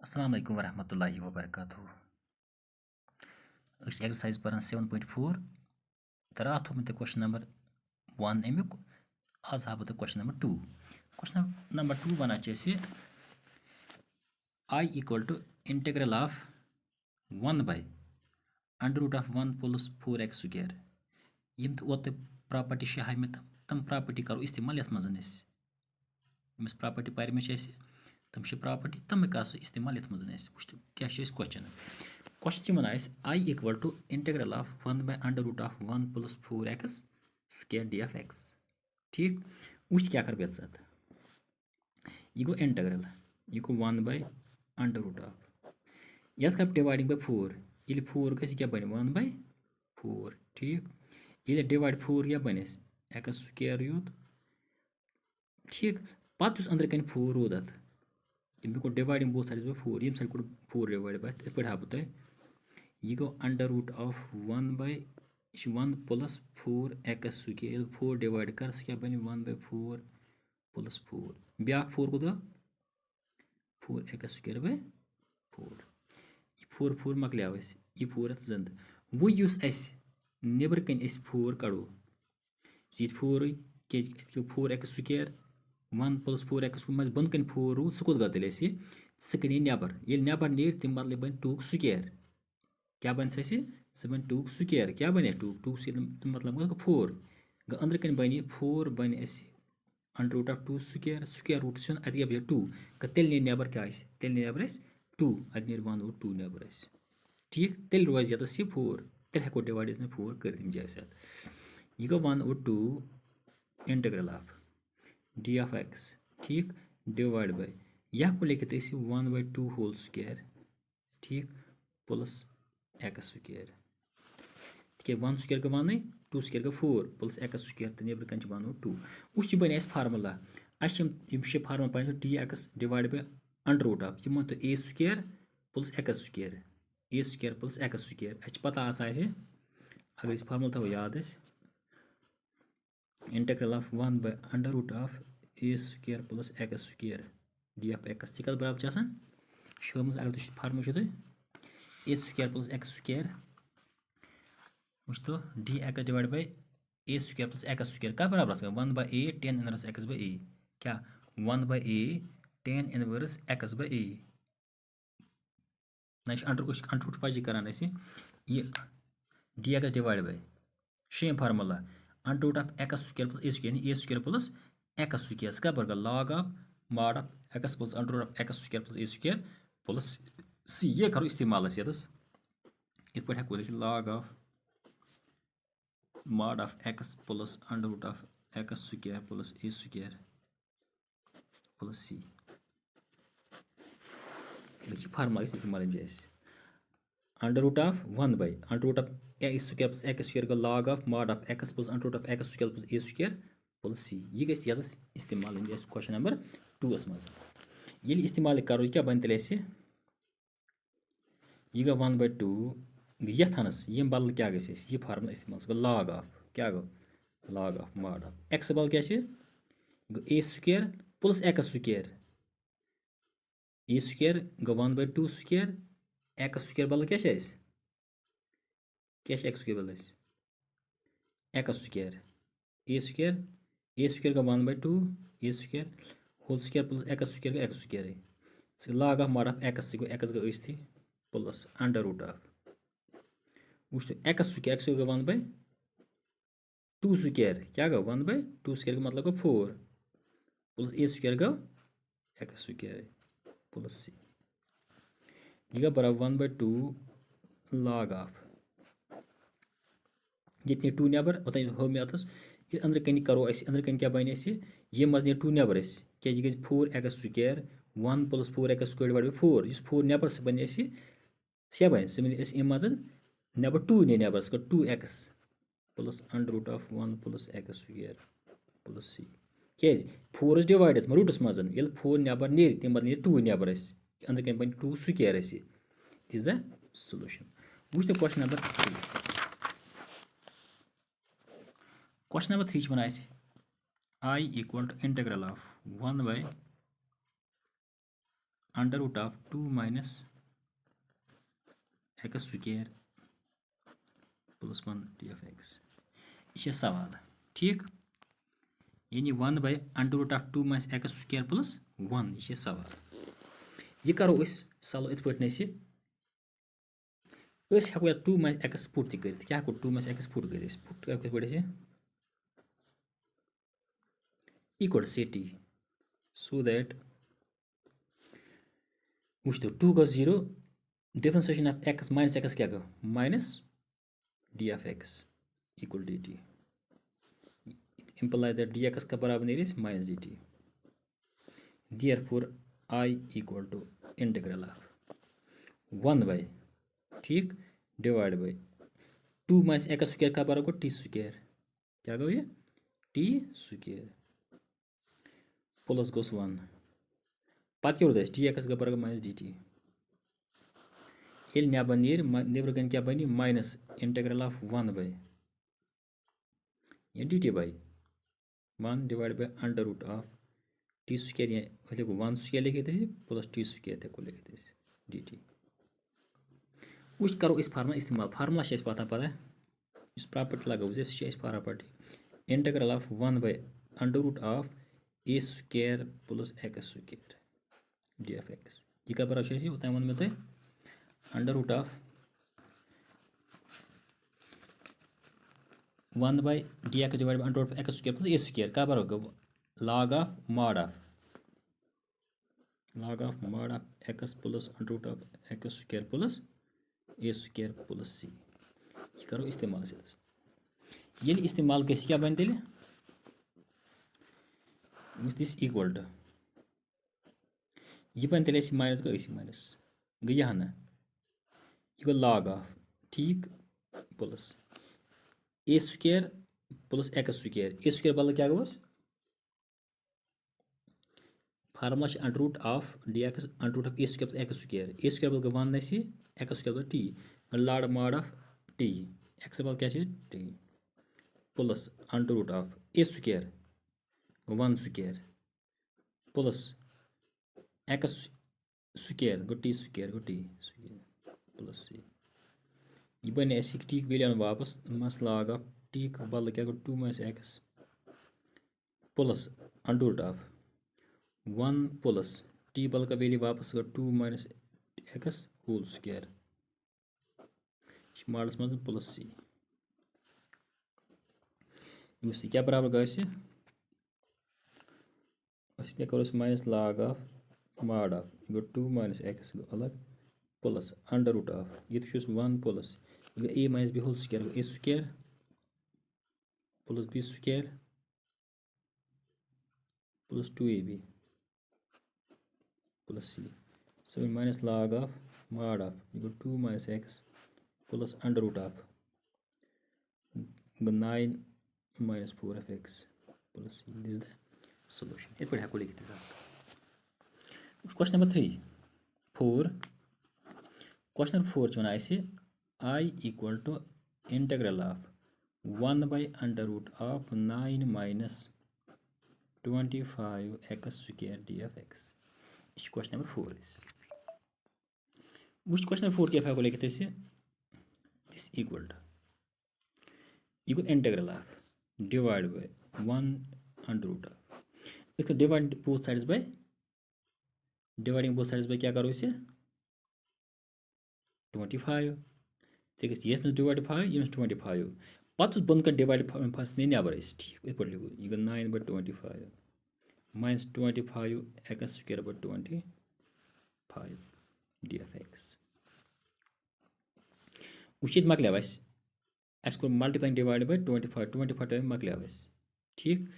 अस्सलाम वालेकुम वरहमतुल्लाहि वबरकातुहू। एक्सरसाइज पर 7.4 तो रात थोमुत क्वेश्चन नंबर 1 अमुक आज हा बह question number 2। Question number 2 one I equal to integral of 1 by under root of 1 plus 4x square. यम ओत प्रॉपर्टी हामे तम प्रॉपर्टी करो इस्तेमाल यथ मज यमस प्रॉपर्टी पर्म तम प्रॉपर्टी तम कस इस्तेमाल यथ मज क्या question question one I equal to integral of 1 by under root of 1 plus 4x square D of x। ठीक वुच क्या कर बेत यह गो इंटीग्रल यह गो 1 बाय अंडर रूट ऑफ यथ कर डिवाइडिंग बाय 4 ये 4 गि क्या बन 1 बाय 4। ठीक ये डिवाइड 4 क्या बन एक्स स्क्वायर यूत। ठीक पत अंदर कन 4 रोद अत यह डिवाइडिंग बोथ साइड्स बाय 4 यम साइड को 4 डिवाइड बाय इत पे हा बह यह गो under root of 1 by 1 plus 4 X square 4 divide कर क्या बन 1 बाय 4 प्लस 4 ब्या 4 को 4 एक्स स्क्वायर बाय 4 4 4 मकलियाव यह 4 अत जंद वो नबर कन 4 कड़ो ये 4 4 एक्स स्क्वायर 1 प्लस 4 एक्स बन कन 4 रूद सह गो तेल सह कन नबर ये नबर नीर तम बदल बन 2 स्क्वायर क्या बन सह बन 2 स्क्वायर क्या बन 2 मतलब 4 अंदर कन बन 4 बन under root of 2 square square root अत क्या 2 तेल नी नबर क्या तेल नबर 2 अत नी 1 और 2 नबर ठीक तेल रोज ये 4 तेल हेको डिवाइड 4 कर जाए यह गो 1 और 2 integral of D of X ठीक डिवाइड बाय यह को लिखित 1 बाय 2 होल स्क्वायर ठीक प्लस एक्स स्क्वायर क्या 1 स्क्वायर गो 1 2 स्क्वायर गो 4 प्लस एक्स स्क्वायर तो नबर कन 1 और 2 वह बन फार्मूला फार्मूला पा D x divide by under root of यह तो A square plus x square A square plus x square पता अगर फार्मूला थो याद integral of 1 by under root of A square plus x square D of X कत बराबर शोमज अगर तुम formula A square plus x square वो तो D x divide by A square plus x square कत बराबर 1 by A tan inverse X by A क्या 1 by A tan inverse X by A ना अंडर रूट वजह करान ये D x divide by शेम formula under root of x square plus a square plus x square कत बराबर log of mod of x plus under root of x square plus a square plus c ये करो इस्तेमाल इत पे हेको लिखित log of mod of x plus under root of x square plus a square plus c formula इस्तेमाल जाए under root of 1 by under root of A square plus x square गो log of mod of x plus under root of x square plus a square plus c यह गई इस्तेमाल question number 2 मज ये इस्तेमाल करो क्या बन तेल यह गो 1 बाय 2 यथनस यम बदल क्या गई फार्मूला इस्तेमाल गो लॉग ऑफ क्या गो log of mod of x बदल क्या गो a square plus x square A square गो 1 बाय 2 स्क्वायर एक्स स्क्वायर बदल क्या एक्स स्क्वायर बदल एक्स स्क्वायर ए स्क्वायर गो 1 by 2 a square whole square plus x square गो x square log of mod of x गो थी plus under root of वो x square गो 1 बाय 2 स्क्वायर क्या गो 1 बाय 2 स्क्वायर मतलब गो 4 प्लस ए स्क्वायर गो x square plus c यह गो बराबर 1 बाय 2 लॉग ऑफ ये 2 नबर ओत हो मे अतस अंदर कन करो अंदर कन क्या बन ये मज 2 नबर क्या गई 4 X square 1 plus 4 X square divide by 4 इस 4 नबर सह बन सह बन अम मज नबर 2 ने नबर 2 x plus under root of 1 plus x square plus c क्या 4 डिवाइड रूटस मज 4 नबर नीर तम बदल 2 नबर अंदर कन बन 2 square this is the solution वो question number 3 question number 3 one I equal to integral of 1 by under root of 2 minus x square plus 1 d F x. यह सवाल ठीक, यानी 1 by under root of 2 minus x square plus 1 यह सवाल। यह करो solve इत पे हेको 2 माइनस एक्स पुट तक क्या हेको 2 माइनस एक्स पुट कर पुट कत पे equal c T so that वो 2 गो 0 differentiation of x minus x क्या गो minus d of x equal d t implies that dx का बराबर नहीं minus d t. therefore I equal to integral of 1 by ठीक divide by 2 minus x square का बराबर टी स्क्वायर क्या गो ये टी स्क्वायर प्लस गोस 1 पत क्या डी एक्स का बराबर माइनस डी टी ये नबर नबर गन क्या बन माइनस इंटीग्रल ऑफ 1 बाई ये D T by 1 divide by under root of T square ये 1 स्क्वायर लिखित प्लस टी स्क्वायर हेको लिखित डी टी। वो करो इस फार्मूला इस्तेमाल फार्मूला पता इस प्रॉपर्टी लगो property integral of 1 by under root of A square plus x square D F x यह क्या बराबर ओतन वो मे तुम under root of 1 by d x divide by under root of x square plus a square क्या बराबर गो log of mod of x plus under root of x square plus a square plus c यह करो इस्तेमाल ये इस्तेमाल क्या बन तेल दिस इक्वल टू यह बन तेल माइनस गो माइनस गई यह ना यह गो log ऑफ ठीक plus a square plus x square A square बदल क्या गो formula under root of D x under root of A square x square बदल 1 एक्स स्क्वायर बदल t log mod of t x बदल क्या t plus under root of A square 1 square plus x square गो t square plus c यह बन T value वापस मस log of t बदल क्या गो 2 minus x plus under root of 1 plus t बल का वैल्यू वापस गो 2 माइनस एक्स होल स्क्वायर मॉडल्स मज प्लस सी क्या बराबर गो करो minus log of mod of गो 2 माइनस एक्स गो अलग प्लस अंडर रूट ऑफ ये 1 plus a minus b whole square A square plus b square plus 2ab plus c so minus log of mod of 2 minus x plus under root of 9 minus 4f(x) plus C this the solution ये पे हेको लिखित question number 3 4 question number 4 one I equal to integral of 1 by under root of 9 minus 25x square D F X question number 4 वो question number 4 क्या हेको लिखित this equal to integral of divide by 1 under root of इसको divide both sides by dividing both sides by क्या करो 25 ये divide 5 ये 25 पत बन कर डिवाइड फस नहीं नबर ठीक इत पे लिखो यह 9 by 25 minus 25 x square by 25 d F x वुचित मकल्याव अस कोर मल्टीप्लाइंग डिवाइड बाई 25 मकल्याव ठीक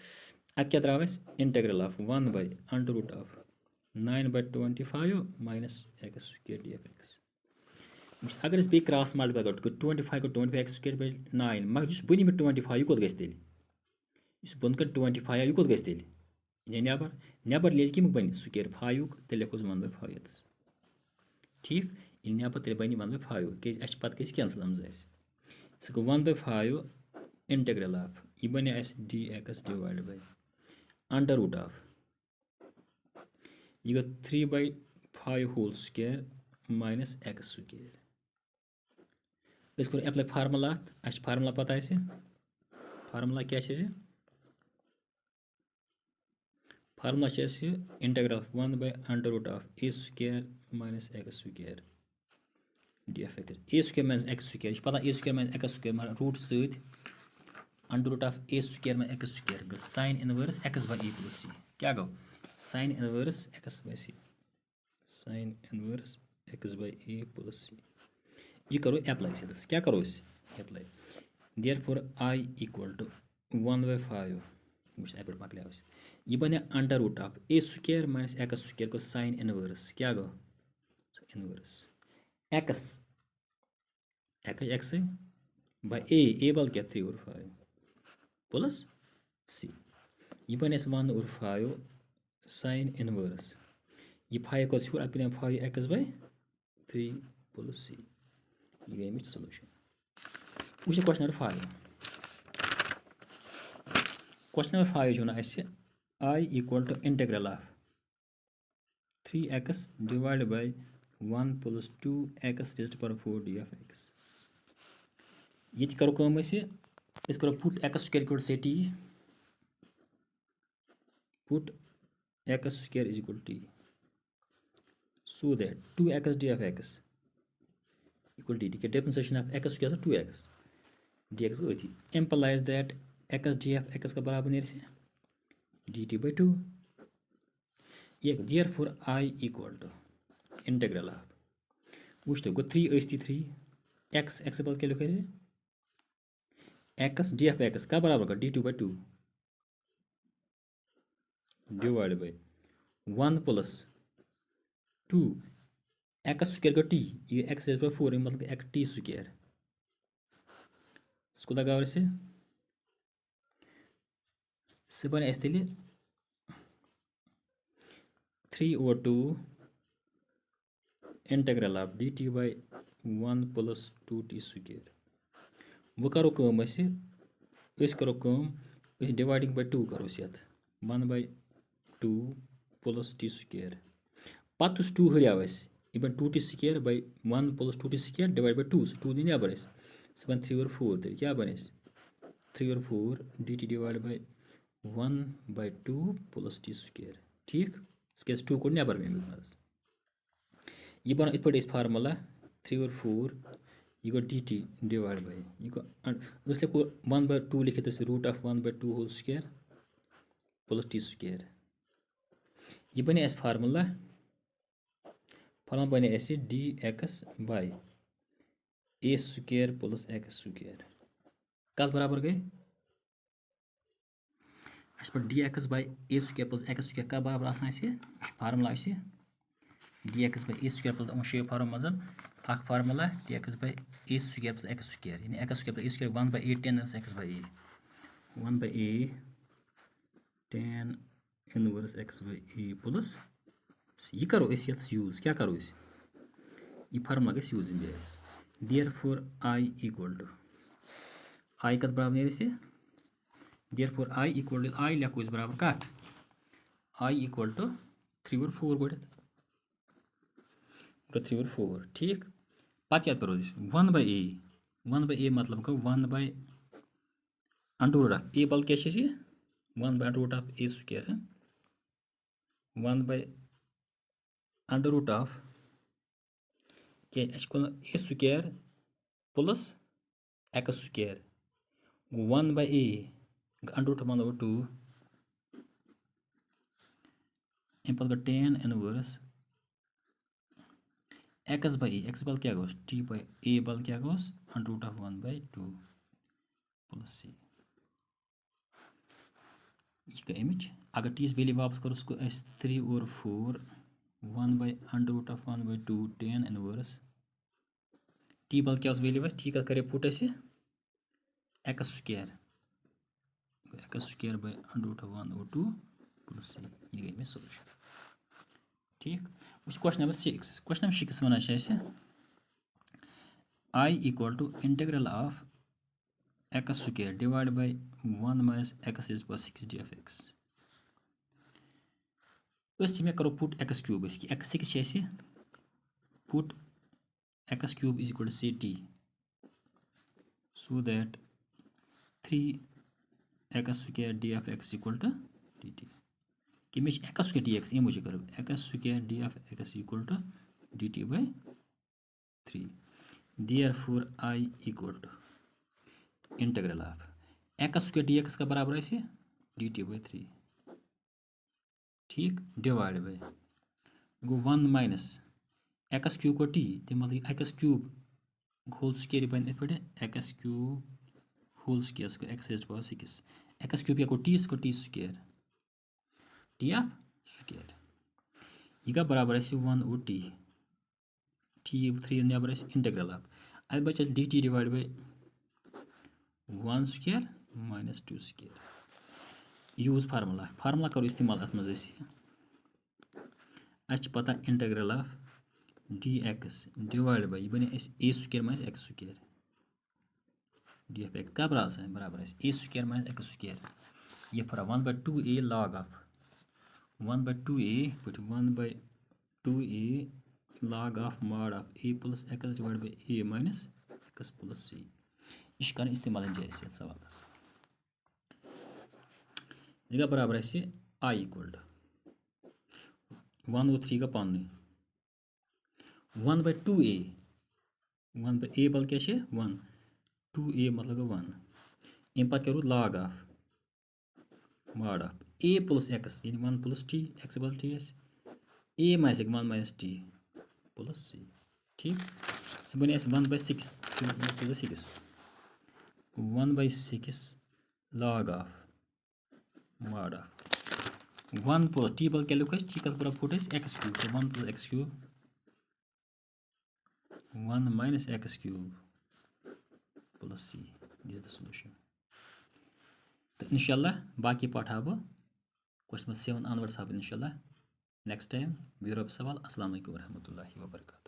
अत क्या द्राव integral of 1 by under root of 9 by 25 minus x square D F x अगर बे क्रॉस मल्टीप्लाई कर 25 को 25x स्क्वायर बाई 9 मगर बन में 25 कोत गस तेल बन कर 25 यह कोत गस तेल नबर नबर ले कम बन स्क्वायर 5 तेल लिखोस 1 बाई 5 ठीक ये नबर तेल बन 1 बाई 5 क्या पत गई कैंसल सह गो 1 बाई 5 इंटीग्रल ऑफ यह बन D x divide by under root of यह गो 3 by 5 whole square minus x square. Let's go apply formula. As formula pata hai se. Formula kya hai? Formula is integral of 1 by under root of a square minus x square dfx. A square minus x square. Is pata a square minus x square root side under root of a square minus x square. Go sin inverse x by e plus c. Kya go? Sin inverse x by c. Sin inverse x by a plus c. ये करो apply से दस. क्या करो इसे? Apply. Therefore I equal to 1 by 5. मुझे ऐपर पाक ले आवश्य. ये बने under root of a square minus x square को sin inverse. क्या गो? Inverse. X by a बल क्या 3 और 5 plus c. ये बने 1 और 5 sin inverse. ये 5 को छोड़ अपने 5x by 3 plus c. ये गई मेरी solution. उसे question number 5. Question number 5 जो ना ऐसे I equal to integral of 3x divided by 1 plus 2x raised to the power 4 d of x. ये करो काम ऐसे इस करो put x square equal to t. Put x square is equal to t. So that 2x d of x equal to t. The differentiation of x square is 2x. dx को थी implies that x d of x का बराबर नहीं रहे dt by 2. ये therefore I equal to integral of वुश्तो को 3 ऐस्ती 3 x बल क्या लिखे x d of x का बराबर का dt by 2 divided by 1 plus 2 x square का t ये x raised by 4 मतलब x t square इसको लगा और इसे बने ऐसे लिए 3 over 2 integral of dt by 1 plus 2t square. वो करो काम ऐसे इस करो काम इस dividing by 2 करो इसे 1 by 2 plus t square. पात उस 2 हरिया वैसे इबन 2t square by 1 plus 2t square divided by 2 so 2 दिन या बने इस बन 3 और 4 तेरे क्या बने 3 और 4 dt divided by 1 by 2 plus t square. ठीक इसके 2 को नेबर में मिलता ये बना इस पर इस फार्मूला 3 और 4 ये को dt डिवाइड बाय ये को दूसरे को 1 by 2 लिखे तो root of 1 by 2 whole square plus t square. ये बने इस फार्मूला बने ऐसे dx by a square plus x square कल बराबर गए इस पर dx by a square plus x square का बराबर आसान है फार्मूला है dx by a square plus उन शेप फार्मूला मज़न आख formula dx by a square plus x square यानी x square plus a square 1 by a tan x by a 1 by a tan inverse x by a plus ये करो इस यथ use क्या करो इस ये फार्मूला का use in base therefore I equal to I का बराबर नहीं इसे therefore I equal to I लिखो इस बराबर का I equal to 3 और 4 बढ़े 3 और 4 ठीक बात याद करो इस 1 by a मतलब का 1 by under root of a बल क्या चीज़ 1 by under root of a square है 1 by under root of क्या a square plus x square 1 by a under root of 1 over 2 Imphal का tan inverse x by a x बल क्या गोस t by a बल क्या गोस under root of 1 by 2 plus c ये का image अगर t value वापस करो उसको s 3 और 4 1 by under root of 1 by 2 tan inverse t बल क्या उस वैल्यू है t का करे पुट ऐसे x square by under root of 1 over 2 plus c ये गई में सॉल्यूशन ठीक उस क्वेश्चन नंबर 6 क्वेश्चन नंबर 6 होना चाहिए I equal to integral of x square divided by 1 minus x is plus 6 d of x. मे करो put X cube X six put X cube is equal to C T so that 3x square D of x equal to D T कि मे X square D X ये मुझे करो X square D of x equal to D T by 3 therefore I equal to integral ऑफ x square D X का बराबर है D T by 3 ठीक डिवाइड बाई गो 1 माइनस एक्स क्यूब को टी तो मतलब एक्स क्यूब होल स्क्वायर बन पे X cube whole square X raise power 6 X cube क्या को T square T of square यह बराबर 1 और टी टी 3 नबर इंटीग्रल ऑफ अब बचा D T divide by 1 square minus 2 square use formula करो इस्तेमाल अत मज पता integral of D x divide by यह बने A square minus x square D F x का बराबर ए स्क्वायर माइनस एक्स स्क्वायर ये फरा 1/2a log of 1/2a put 1/2a log of mod of a plus x divided by a minus x plus c यह कर इस्तेमाल जैसे सवाल यह बराबर आई इक्वल टू 1 और 3 का पान 1/2a 1/a बल क्या 1 2a मतलब 1 अम पे करो log of mod of a plus x यानी 1 प्लस t x बल t a minus 1 minus t plus c ठीक सह बन 1/6 6 1/6 log of mod of 1 plus t बल क्या लिख t का पूरा put x cube 1 plus x cube 1 minus x cube plus c this the solution तो इंशाल्लाह बाकी पार्ट हाव क्वेश्चन 7 ऑनवर्ड्स हाव इंशाल्लाह नेक्स्ट टाइम वी रब सवाल अस्सलाम वालेकुम व रहमतुल्लाहि व बरकातहू।